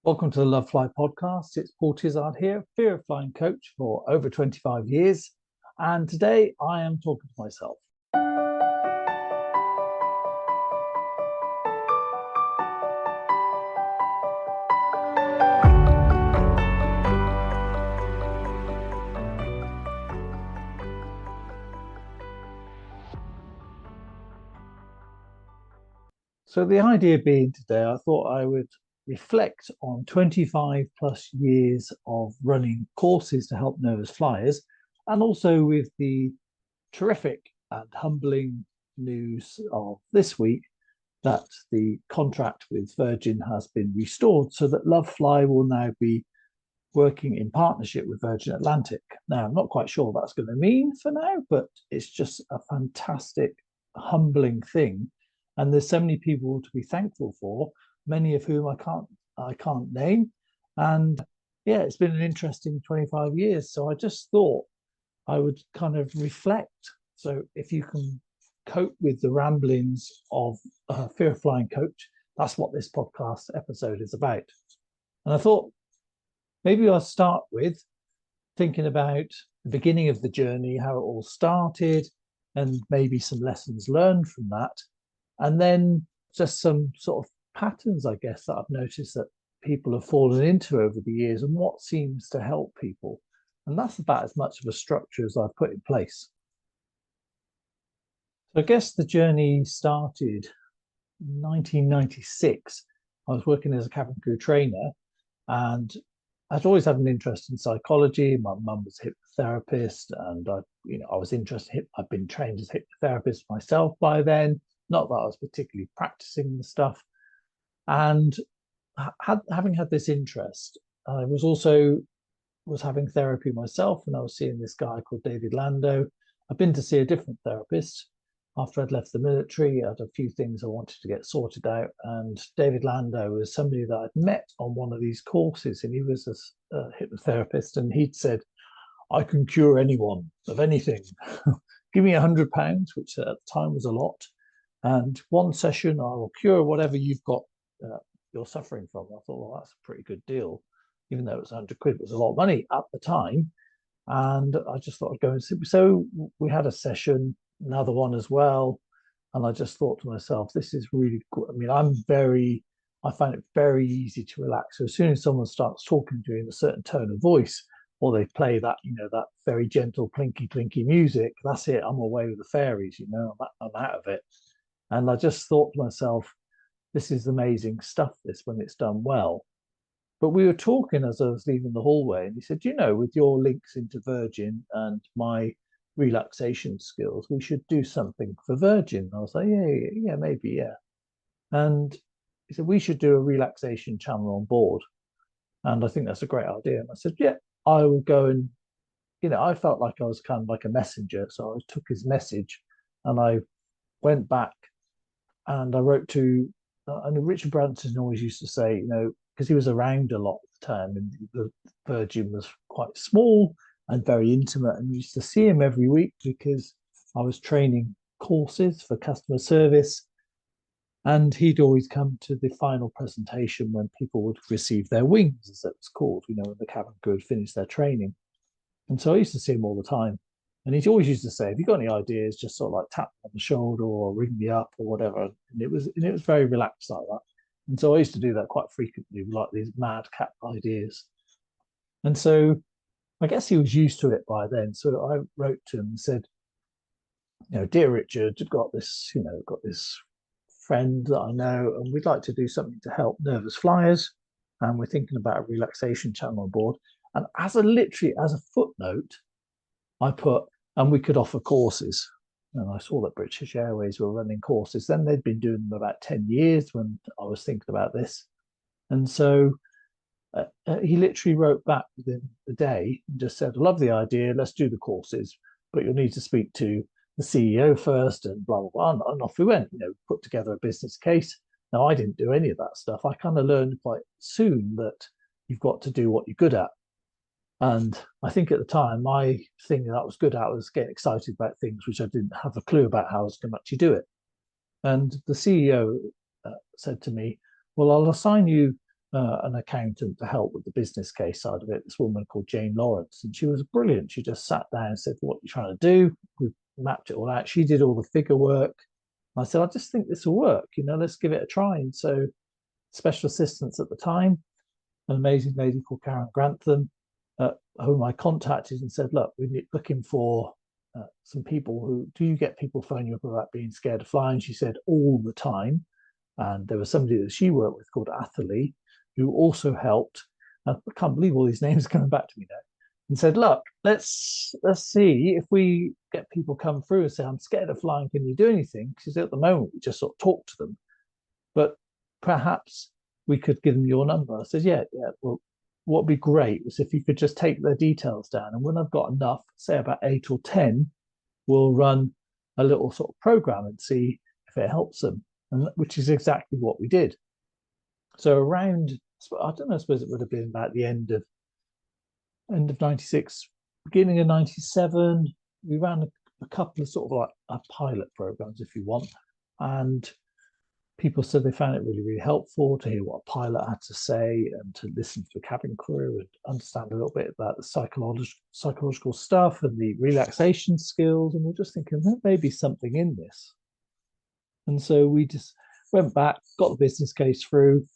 Welcome to the Love Fly podcast. It's Paul Tizzard here, fear of flying coach for over 25 years. And today I am talking to myself. So the idea being today, I thought I would reflect on 25 plus years of running courses to help nervous flyers, and also with the terrific and humbling news of this week that the contract with Virgin has been restored so that Love Fly will now be working in partnership with Virgin Atlantic. Now, I'm not quite sure what that's going to mean for now, but it's just a fantastic, humbling thing. And there's so many people to be thankful for, many of whom I can't name. And yeah, it's been an interesting 25 years. So I just thought I would kind of reflect. So if you can cope with the ramblings of a fear of flying coach, that's what this podcast episode is about. And I thought maybe I'll start with thinking about the beginning of the journey, how it all started, and maybe some lessons learned from that. And then just some sort of patterns, I guess, that I've noticed that people have fallen into over the years and what seems to help people. And that's about as much of a structure as I've put in place. So I guess the journey started in 1996. I was working as a cabin crew trainer, and I'd always had an interest in psychology. My mum was a hypnotherapist, and I was interested. I'd been trained as a hypnotherapist myself by then. Not that I was particularly practicing the stuff. And having had this interest, I was having therapy myself, and I was seeing this guy called David Lando. I'd been to see a different therapist after I'd left the military. I had a few things I wanted to get sorted out, and David Lando was somebody that I'd met on one of these courses, and he was a hypnotherapist, and he'd said, "I can cure anyone of anything. Give me £100," which at the time was a lot. And one session, I will cure whatever you've got, you're suffering from. I thought, well, that's a pretty good deal, even though it was £100. It was a lot of money at the time. And I just thought I'd go and see. So we had a session, another one as well. And I just thought to myself, this is really good. I mean, I find it very easy to relax. So as soon as someone starts talking to you in a certain tone of voice, or they play that, that very gentle, plinky, plinky music, that's it. I'm away with the fairies, I'm out of it. And I just thought to myself, this is amazing stuff, this, when it's done well. But we were talking as I was leaving the hallway, and he said, with your links into Virgin and my relaxation skills, we should do something for Virgin. I was like, yeah, maybe, yeah. And he said, we should do a relaxation channel on board. And I think that's a great idea. And I said, yeah, I will go and, I felt like I was kind of like a messenger. So I took his message and I went back and I wrote to, and Richard Branson always used to say, because he was around a lot at the time, and the Virgin was quite small and very intimate, and we used to see him every week because I was training courses for customer service, and he'd always come to the final presentation when people would receive their wings, as it was called, when the cabin crew had finished their training. And so I used to see him all the time. And he always used to say, "Have you got any ideas?" Just sort of like tap on the shoulder or ring me up or whatever. And it was very relaxed like that. And so I used to do that quite frequently, like these madcap ideas. And so I guess he was used to it by then. So I wrote to him and said, "Dear Richard, got this friend that I know, and we'd like to do something to help nervous flyers. And we're thinking about a relaxation channel on board." And as a footnote, I put, and we could offer courses. And I saw that British Airways were running courses. Then they'd been doing them about 10 years when I was thinking about this. And so he literally wrote back within the day and just said, "I love the idea. Let's do the courses, but you'll need to speak to the CEO first," and blah, blah, blah. And off we went, put together a business case. Now, I didn't do any of that stuff. I kind of learned quite soon that you've got to do what you're good at. And I think at the time, my thing that I was good at was getting excited about things which I didn't have a clue about how I was going to actually do it. And the CEO said to me, "Well, I'll assign you an accountant to help with the business case side of it, this woman called Jane Lawrence. And she was brilliant. She just sat down and said, what are you trying to do? We mapped it all out. She did all the figure work. I said, I just think this will work. Let's give it a try. And so special assistants at the time, an amazing lady called Karen Grantham, whom I contacted and said, look, we're looking for some people who, do you get people phoning you up about being scared of flying? She said, all the time. And there was somebody that she worked with called Atherley, who also helped. I can't believe all these names are coming back to me now. And said, look, let's see if we get people come through and say, I'm scared of flying, can you do anything? Because at the moment, we just sort of talk to them. But perhaps we could give them your number. I said, yeah, well, what would be great was if you could just take their details down. And when I've got enough, say about 8 or 10, we'll run a little sort of program and see if it helps them. And which is exactly what we did. So around, I don't know, I suppose it would have been about the end of 96, beginning of 97, we ran a couple of sort of like pilot programs, if you want. And people said they found it really, really helpful to hear what a pilot had to say and to listen to the cabin crew and understand a little bit about the psychological stuff and the relaxation skills. And we're just thinking there may be something in this. And so we just went back, got the business case through.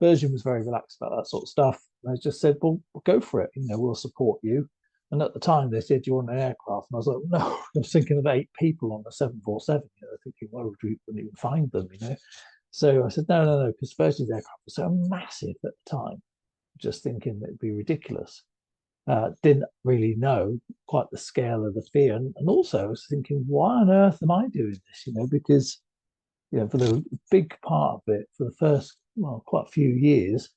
Virgin was very relaxed about that sort of stuff. And I just said, well, go for it. We'll support you. And at the time, they said, you want an aircraft? And I was like, no, I was thinking of 8 people on the 747, thinking, well, we wouldn't even find them, So I said, no, because Virgin's aircraft was so massive at the time, just thinking it'd be ridiculous. Didn't really know quite the scale of the fear. And also I was thinking, why on earth am I doing this? Because, for the big part of it, for the first, quite a few years,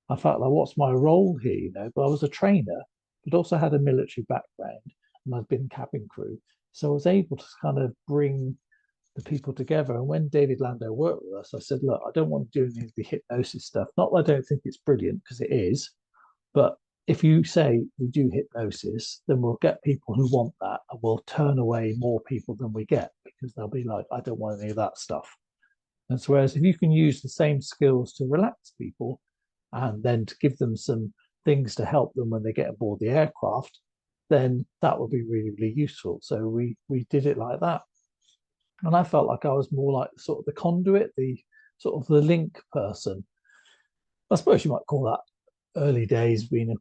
I felt like, what's my role here? But I was a trainer, but also had a military background and I'd been cabin crew. So I was able to kind of bring the people together. And when David Landau worked with us, I said, look, I don't want to do any of the hypnosis stuff. Not that I don't think it's brilliant, because it is, but if you say we do hypnosis, then we'll get people who want that and we'll turn away more people than we get, because they'll be like, I don't want any of that stuff. And so whereas if you can use the same skills to relax people and then to give them some things to help them when they get aboard the aircraft, then that would be really, really useful. So we did it like that. And I felt like I was more like sort of the conduit, the sort of the link person. I suppose you might call that early days being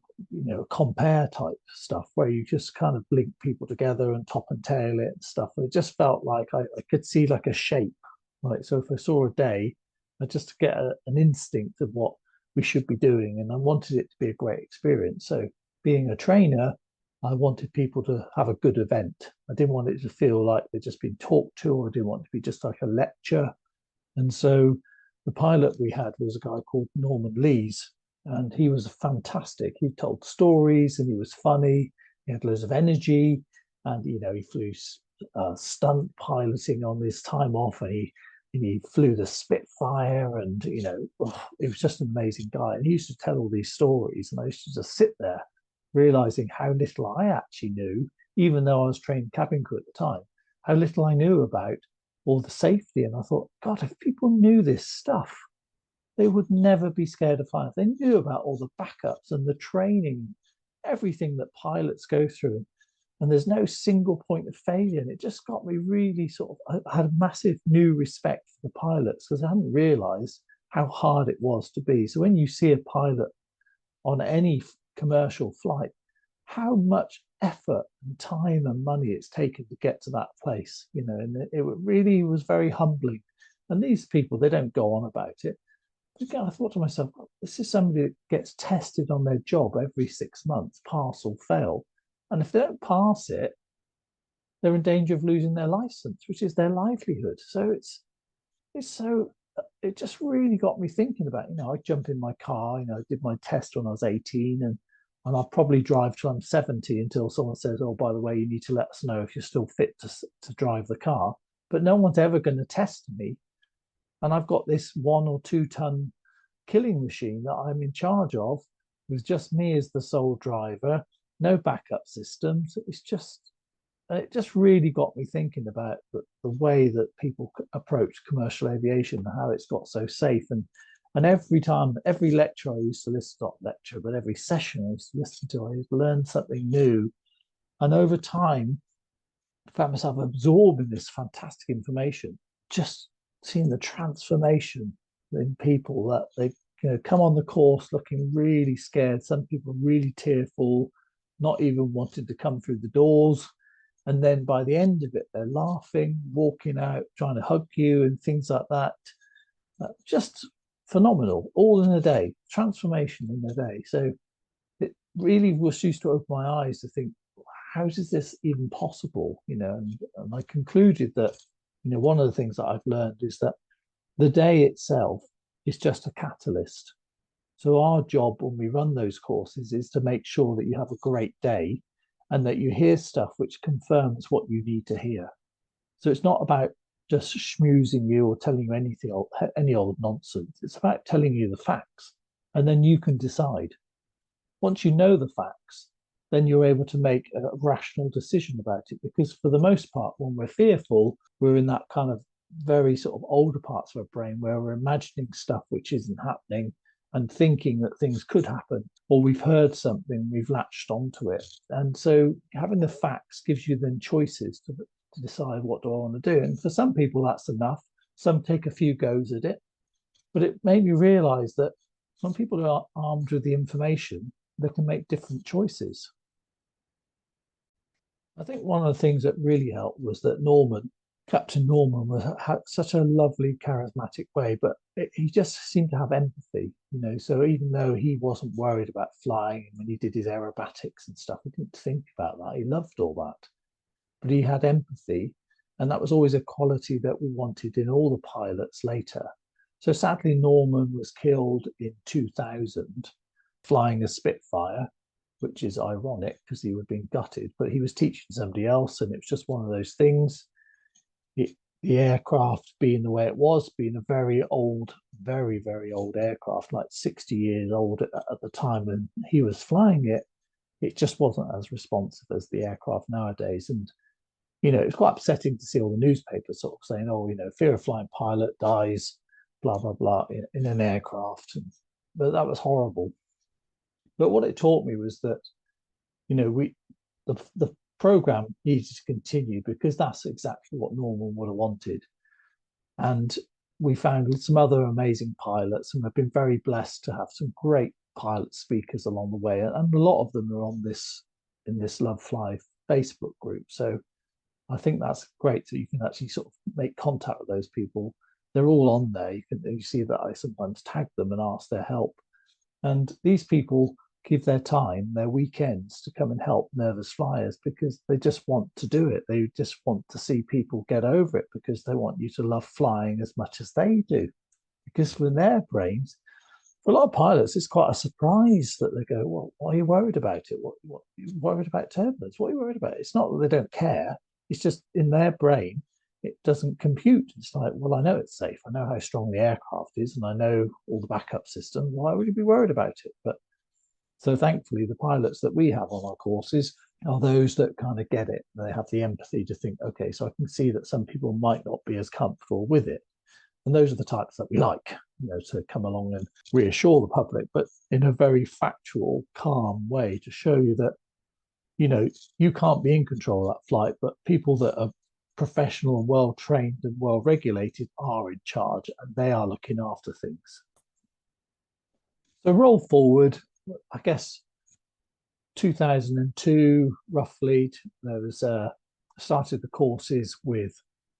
a compare type stuff, where you just kind of link people together and top and tail it and stuff. And it just felt like I could see like a shape. Right. So if I saw a day, I just get an instinct of what we should be doing. And I wanted it to be a great experience. So being a trainer, I wanted people to have a good event. I didn't want it to feel like they'd just been talked to, or I didn't want it to be just like a lecture. And so the pilot we had was a guy called Norman Lees, and he was fantastic. He told stories and he was funny. He had loads of energy, and he flew stunt piloting on his time off, and he flew the Spitfire, and he was just an amazing guy. And he used to tell all these stories, and I used to just sit there realizing how little I actually knew, even though I was trained cabin crew at the time, how little I knew about all the safety. And I thought, God, if people knew this stuff, they would never be scared of flying. If they knew about all the backups and the training, everything that pilots go through, and there's no single point of failure. And it just got me really I had a massive new respect for the pilots, because I hadn't realized how hard it was to be. So when you see a pilot on any commercial flight, how much effort and time and money it's taken to get to that place, and it really was very humbling. And these people, they don't go on about it. Again, I thought to myself, this is somebody that gets tested on their job every 6 months, pass or fail. And if they don't pass it, they're in danger of losing their license, which is their livelihood. So it just really got me thinking about, I jump in my car, I did my test when I was 18, and I'll probably drive till I'm 70 until someone says, oh, by the way, you need to let us know if you're still fit to drive the car. But no one's ever going to test me. And I've got this 1 or 2 ton killing machine that I'm in charge of, with just me as the sole driver, no backup systems. It just really got me thinking about the way that people approach commercial aviation and how it's got so safe. And And every time, every lecture I used to listen to, not lecture, but every session I used to listen to, I learned something new. And over time, I found myself absorbing this fantastic information, just seeing the transformation in people that they come on the course looking really scared. Some people really tearful, not even wanting to come through the doors. And then by the end of it, they're laughing, walking out, trying to hug you and things like that. Just phenomenal, all in a day, transformation in a day. So it really was used to open my eyes to think, how is this even possible? And I concluded that, one of the things that I've learned is that the day itself is just a catalyst. So our job when we run those courses is to make sure that you have a great day and that you hear stuff which confirms what you need to hear. So it's not about just schmoozing you or telling you any old nonsense. It's about telling you the facts, and then you can decide. Once you know the facts, then you're able to make a rational decision about it. Because for the most part, when we're fearful, we're in that kind of very sort of older parts of our brain where we're imagining stuff which isn't happening and thinking that things could happen, or we've heard something, we've latched onto it. And so having the facts gives you then choices to decide, what do I want to do? And for some people, that's enough. Some take a few goes at it. But it made me realize that when people are armed with the information, they can make different choices. I think one of the things that really helped was that Captain Norman, had such a lovely, charismatic way, but he just seemed to have empathy, So even though he wasn't worried about flying when he did his aerobatics and stuff, he didn't think about that. He loved all that, but he had empathy, and that was always a quality that we wanted in all the pilots later. So sadly, Norman was killed in 2000 flying a Spitfire, which is ironic because he was being gutted, but he was teaching somebody else, and it was just one of those things. The aircraft being the way it was, being a very old, very, very old aircraft, like 60 years old at the time when he was flying it, it just wasn't as responsive as the aircraft nowadays. And, it's quite upsetting to see all the newspapers sort of saying, oh, fear of flying pilot dies, blah, blah, blah, in an aircraft. But that was horrible. But what it taught me was that, the program needed to continue because that's exactly what Norman would have wanted. And we found some other amazing pilots, and we've been very blessed to have some great pilot speakers along the way. And a lot of them are in this Love Fly Facebook group. So I think that's great that you can actually sort of make contact with those people. They're all on there. You see that I sometimes tag them and ask their help. And these people give their time, their weekends, to come and help nervous flyers because they just want to do it. They just want to see people get over it because they want you to love flying as much as they do. Because for their brains, for a lot of pilots, it's quite a surprise that they go, well, why are you worried about it? What are you worried about turbulence? What are you worried about? It's not that they don't care. It's just in their brain, it doesn't compute. It's like, well, I know it's safe. I know how strong the aircraft is, and I know all the backup systems. Why would you be worried about it? But so thankfully, the pilots that we have on our courses are those that kind of get it. They have the empathy to think, okay, so I can see that some people might not be as comfortable with it. And those are the types that we like, to come along and reassure the public, but in a very factual, calm way to show you that, you can't be in control of that flight, but people that are professional and well trained and well regulated are in charge, and they are looking after things. So roll forward, I guess 2002 roughly, there was started the courses with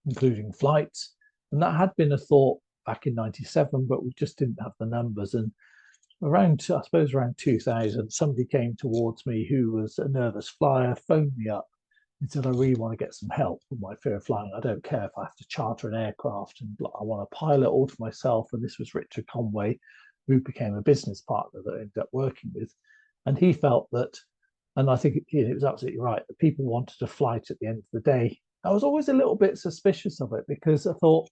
including flights, and that had been a thought back in 97, but we just didn't have the numbers. And around 2000, somebody came towards me who was a nervous flyer, phoned me up and said, I really want to get some help with my fear of flying. I don't care if I have to charter an aircraft, and I want a pilot all to myself. And this was Richard Conway, who became a business partner that I ended up working with. And he felt that, and I think it was absolutely right, that people wanted a flight at the end of the day. I was always a little bit suspicious of it because I thought,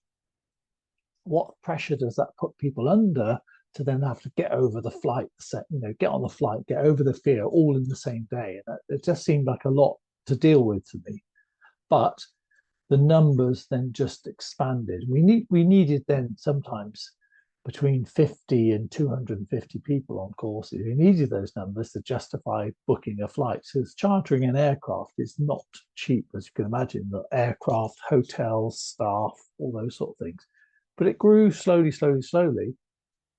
what pressure does that put people under to then have to get over the flight, get on the flight, get over the fear all in the same day? And it just seemed like a lot to deal with to me. But the numbers then just expanded. We needed then sometimes between 50 and 250 people on courses. You needed those numbers to justify booking a flight. So chartering an aircraft is not cheap, as you can imagine, the aircraft, hotels, staff, all those sort of things. But it grew slowly, slowly, slowly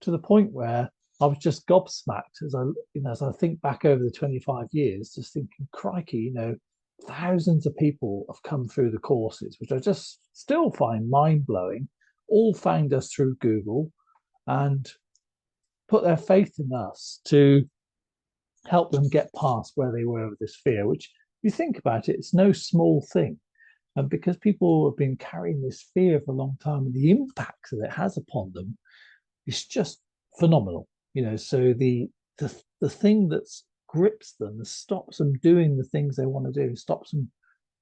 to the point where I was just gobsmacked as I think back over the 25 years, just thinking, crikey, thousands of people have come through the courses, which I just still find mind blowing. All found us through Google and put their faith in us to help them get past where they were with this fear, which, if you think about it, it's no small thing. And because people have been carrying this fear for a long time and the impact that it has upon them is just phenomenal. So the thing that grips them, that stops them doing the things they want to do, stops them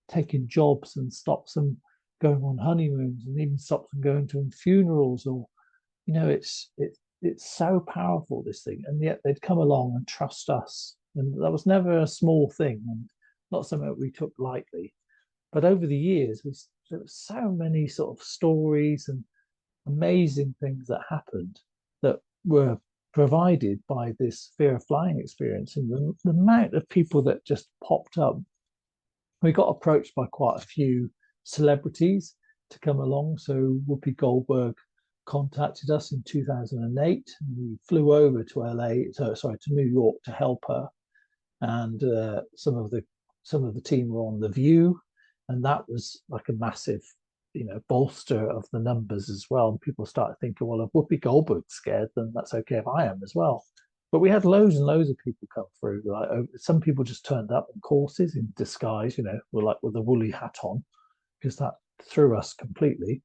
taking jobs and stops them going on honeymoons and even stops them going to funerals or it's so powerful, this thing, and yet they'd come along and trust us, and that was never a small thing and not something that we took lightly. But over the years, there were so many sort of stories and amazing things that happened that were provided by this fear of flying experience, and the amount of people that just popped up. We got approached by quite a few celebrities to come along. So Whoopi Goldberg contacted us in 2008. We flew over to to New York to help her, and some of the team were on The View, and that was like a massive, bolster of the numbers as well. And people started thinking, well, if Whoopi Goldberg's scared, then that's okay if I am as well. But we had loads and loads of people come through. Like some people just turned up on courses in disguise, with a woolly hat on, because that threw us completely.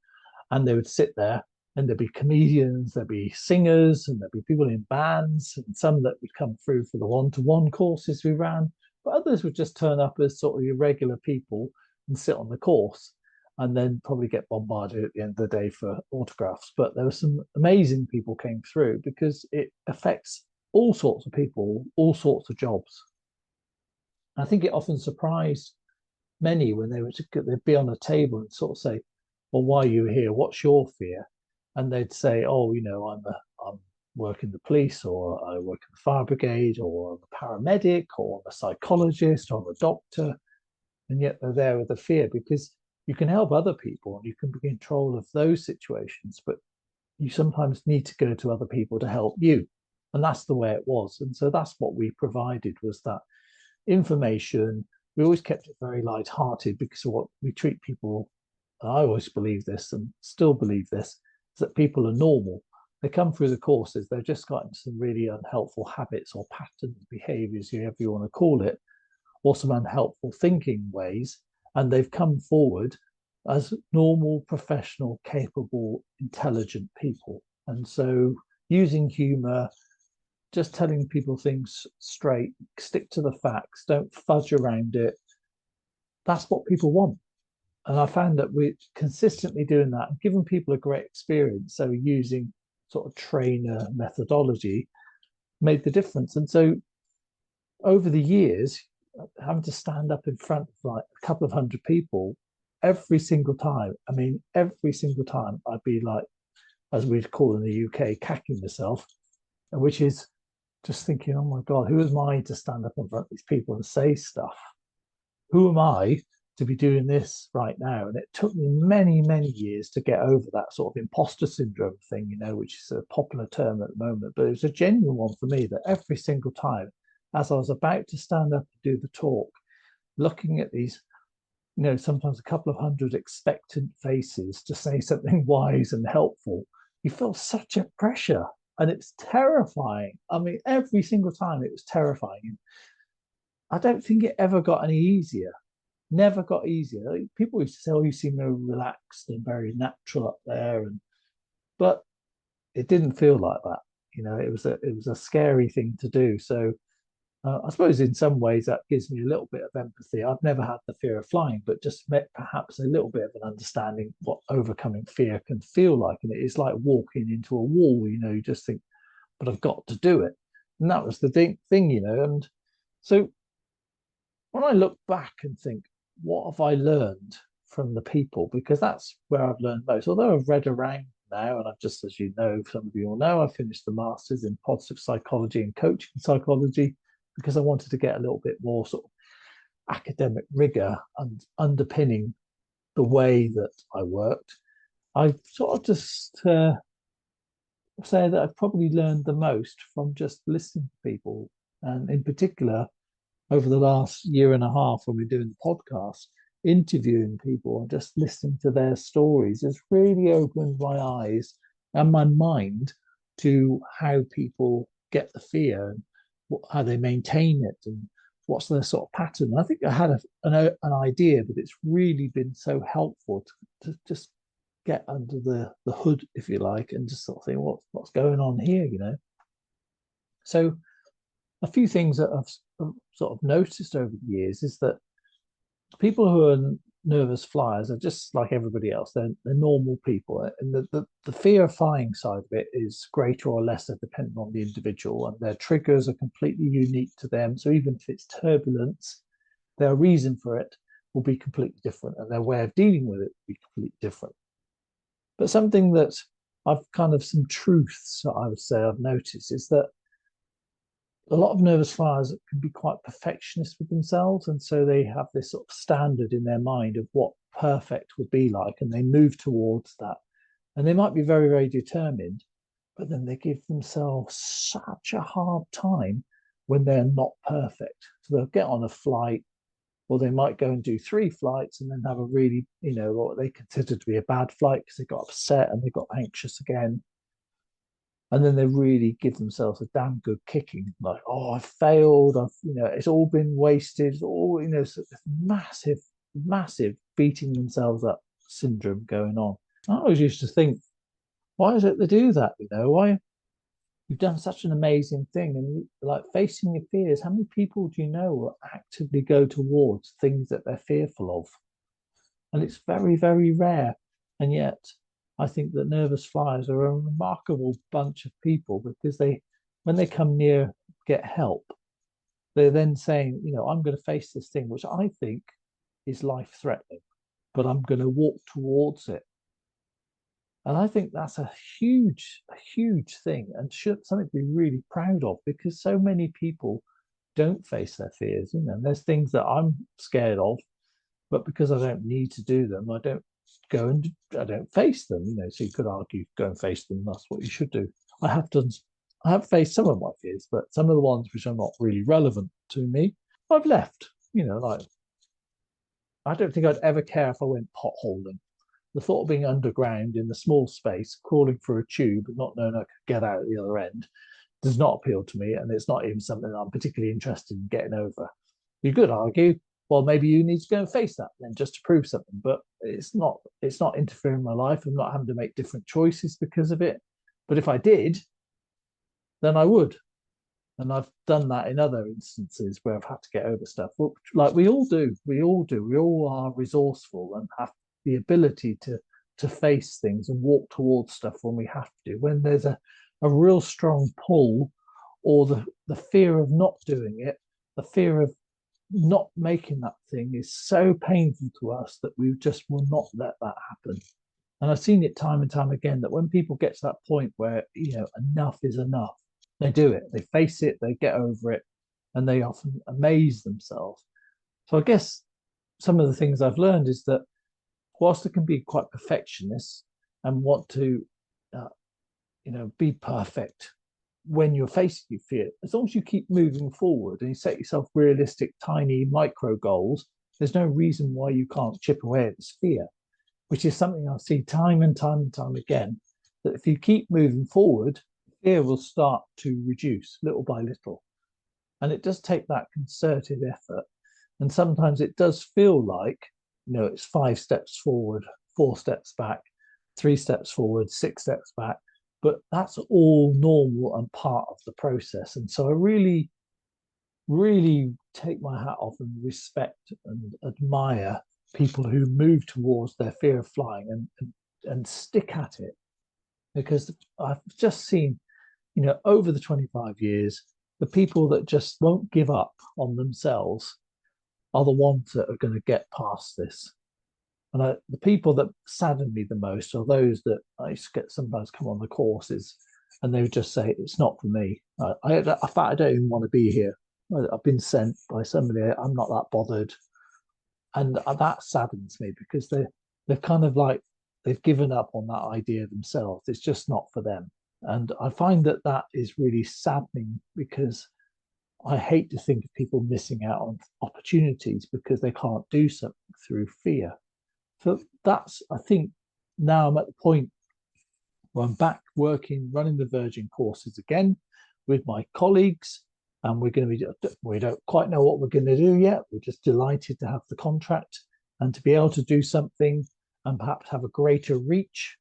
And they would sit there, and there'd be comedians, there'd be singers, and there'd be people in bands, and some that would come through for the one-to-one courses we ran. But others would just turn up as sort of irregular people and sit on the course, and then probably get bombarded at the end of the day for autographs. But there were some amazing people came through because it affects all sorts of people, all sorts of jobs. I think it often surprised many when they'd be on a table and sort of say, well, why are you here? What's your fear? And they'd say, oh, I'm work in the police, or I work in the fire brigade, or I'm a paramedic, or I'm a psychologist, or I'm a doctor. And yet they're there with a fear because you can help other people and you can be in control of those situations, but you sometimes need to go to other people to help you. And that's the way it was. And so that's what we provided, was that information. We always kept it very light-hearted because of what we treat people. I always believe this and still believe this, is that people are normal. They come through the courses, they've just gotten some really unhelpful habits or patterns, behaviors, however you want to call it, or some unhelpful thinking ways, and they've come forward as normal, professional, capable, intelligent people. And so using humor, just telling people things straight, stick to the facts, don't fudge around it. That's what people want. And I found that we're consistently doing that and giving people a great experience. So using sort of trainer methodology made the difference. And so over the years, having to stand up in front of like a couple of hundred people every single time. I mean, every single time I'd be like, as we'd call in the UK, cacking myself, which is just thinking, oh my God, who am I to stand up in front of these people and say stuff? Who am I to be doing this right now? And it took me many, many years to get over that sort of imposter syndrome thing, which is a popular term at the moment. But it was a genuine one for me, that every single time, as I was about to stand up and do the talk, looking at these, sometimes a couple of hundred expectant faces to say something wise and helpful, you feel such a pressure. And it's terrifying. I mean, every single time it was terrifying. I don't think it ever got any easier. Never got easier. Like, people used to say, "Oh, you seem very relaxed and very natural up there," but it didn't feel like that. It was a scary thing to do. So I suppose in some ways that gives me a little bit of empathy. I've never had the fear of flying, but just met perhaps a little bit of an understanding what overcoming fear can feel like. And it is like walking into a wall. You just think, but I've got to do it. And that was the thing. And so when I look back and think, what have I learned from the people? Because that's where I've learned most. Although I've read around now, and I've just, as you know, some of you all know, I finished the Masters in Positive Psychology and Coaching Psychology because I wanted to get a little bit more sort of academic rigor and underpinning the way that I worked. I sort of just say that I've probably learned the most from just listening to people, and in particular, over the last year and a half when we're doing the podcast, interviewing people and just listening to their stories has really opened my eyes and my mind to how people get the fear and how they maintain it and what's their sort of pattern. I think I had an idea, but it's really been so helpful to just get under the hood, if you like, and just sort of think what's going on here, you know. So a few things that I've sort of noticed over the years is that people who are nervous flyers are just like everybody else. They're normal people, and the fear of flying side of it is greater or lesser depending on the individual, and their triggers are completely unique to them. So even if it's turbulence, their reason for it will be completely different, and their way of dealing with it will be completely different. But something that I've kind of some truths that I would say I've noticed is that a lot of nervous flyers can be quite perfectionist with themselves, and so they have this sort of standard in their mind of what perfect would be like, and they move towards that. And they might be very, very determined, but then they give themselves such a hard time when they're not perfect. So they'll get on a flight, or they might go and do 3 flights and then have a really, you know, what they consider to be a bad flight because they got upset and they got anxious again. And then they really give themselves a damn good kicking, like, oh, I failed. You know, it's all been wasted. It's all, you know, so this massive, massive beating themselves up syndrome going on. I always used to think, why is it they do that? You know, why you've done such an amazing thing, and like facing your fears. How many people do you know will actively go towards things that they're fearful of? And it's very, very rare. And yet, I think that nervous flyers are a remarkable bunch of people because when they come near get help, they're then saying, you know, I'm going to face this thing, which I think is life threatening, but I'm going to walk towards it. And I think that's a huge thing and something to be really proud of because so many people don't face their fears. You know, there's things that I'm scared of, but because I don't need to do them, I don't face them. You know, so you could argue go and face them. That's what you should do. I have faced some of my fears, but some of the ones which are not really relevant to me, I've left. You know, like I don't think I'd ever care if I went potholing. The thought of being underground in a small space, crawling through a tube, and not knowing I could get out at the other end, does not appeal to me, and it's not even something I'm particularly interested in getting over. You could argue, well, maybe you need to go and face that then just to prove something, but it's not interfering in my life. I'm not having to make different choices because of it. But if I did, then I would. And I've done that in other instances where I've had to get over stuff. Like we all do. We all are resourceful and have the ability to face things and walk towards stuff when we have to. When there's a real strong pull or the fear of not doing it, the fear of not making that thing is so painful to us that we just will not let that happen. And I've seen it time and time again that when people get to that point where, you know, enough is enough, they do it, they face it, they get over it, and they often amaze themselves. So I guess some of the things I've learned is that whilst it can be quite perfectionist and want to, you know, be perfect when you're facing your fear, as long as you keep moving forward and you set yourself realistic, tiny, micro goals, there's no reason why you can't chip away at this fear, which is something I see time and time and time again, that if you keep moving forward, fear will start to reduce little by little. And it does take that concerted effort. And sometimes it does feel like, you know, it's 5 steps forward, 4 steps back, 3 steps forward, 6 steps back. But that's all normal and part of the process. And so I really, really take my hat off and respect and admire people who move towards their fear of flying and stick at it. Because I've just seen, you know, over the 25 years, the people that just won't give up on themselves are the ones that are going to get past this. And the people that sadden me the most are those that I get sometimes come on the courses and they would just say, it's not for me. In fact, I don't even want to be here. I've been sent by somebody, I'm not that bothered. And that saddens me because they've kind of like, they've given up on that idea themselves. It's just not for them. And I find that that is really saddening because I hate to think of people missing out on opportunities because they can't do something through fear. So that's, I think, now I'm at the point where I'm back working, running the Virgin courses again with my colleagues. And we don't quite know what we're going to do yet. We're just delighted to have the contract and to be able to do something and perhaps have a greater reach.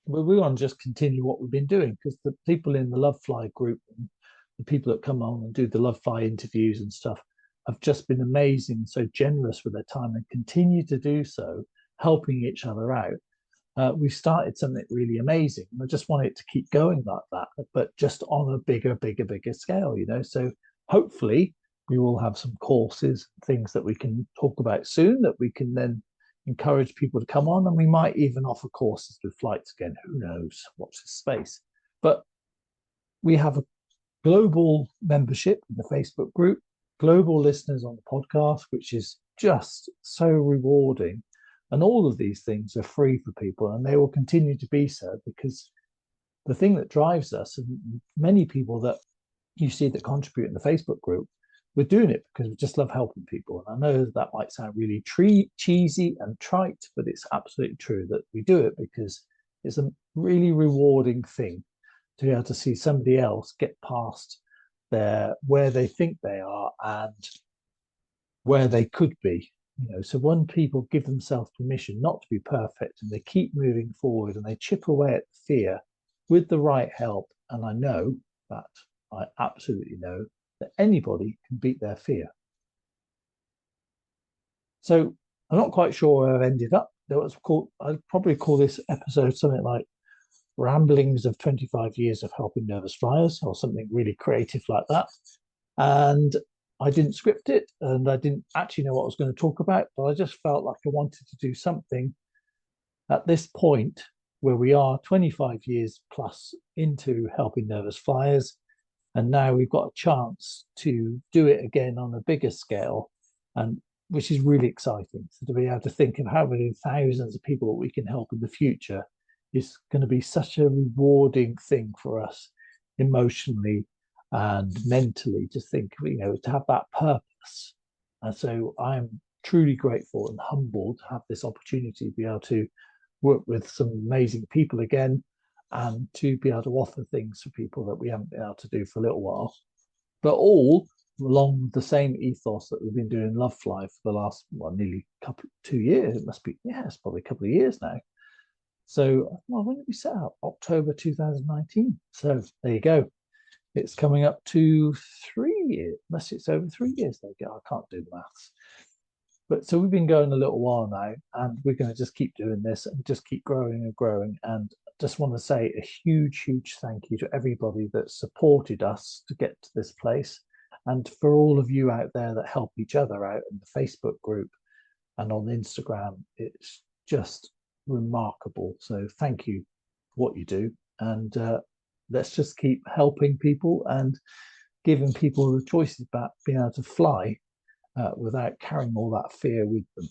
But we want to just continue what we've been doing because the people in the Love Fly group and the people that come on and do the Love Fly interviews and stuff have just been amazing, so generous with their time and continue to do so, helping each other out. We've started something really amazing. And I just want it to keep going like that, but just on a bigger scale, you know. So hopefully we will have some courses, things that we can talk about soon that we can then encourage people to come on. And we might even offer courses with flights again. Who knows? Watch this space. But we have a global membership in the Facebook group, global listeners on the podcast, which is just so rewarding. And all of these things are free for people, and they will continue to be so because the thing that drives us, and many people that you see that contribute in the Facebook group, we're doing it because we just love helping people. And I know that might sound really cheesy and trite, but it's absolutely true that we do it because it's a really rewarding thing to be able to see somebody else get past where they think they are and where they could be. You know, so when people give themselves permission not to be perfect and they keep moving forward and they chip away at fear with the right help, and I absolutely know that anybody can beat their fear. So I'm not quite sure where I've ended up. I'd probably call this episode something like Ramblings of 25 Years of Helping Nervous Flyers or something really creative like that. And I didn't script it and I didn't actually know what I was going to talk about, but I just felt like I wanted to do something at this point where we are 25 years plus into helping nervous flyers. And now we've got a chance to do it again on a bigger scale, and which is really exciting. So to be able to think of how many thousands of people we can help in the future is going to be such a rewarding thing for us emotionally and mentally to think, you know, to have that purpose. And so I'm truly grateful and humbled to have this opportunity to be able to work with some amazing people again and to be able to offer things for people that we haven't been able to do for a little while, but all along the same ethos that we've been doing Love Fly for the last, nearly 2 years. It must be, it's probably a couple of years now. So, when did we set up? October 2019. So there you go. It's coming up to 3 years. Unless it's over 3 years. There you go. I can't do the maths. But so we've been going a little while now, and we're going to just keep doing this and just keep growing and growing. And just want to say a huge, huge thank you to everybody that supported us to get to this place. And for all of you out there that help each other out in the Facebook group and on Instagram, it's just remarkable. So thank you for what you do. And let's just keep helping people and giving people the choices about being able to fly without carrying all that fear with them.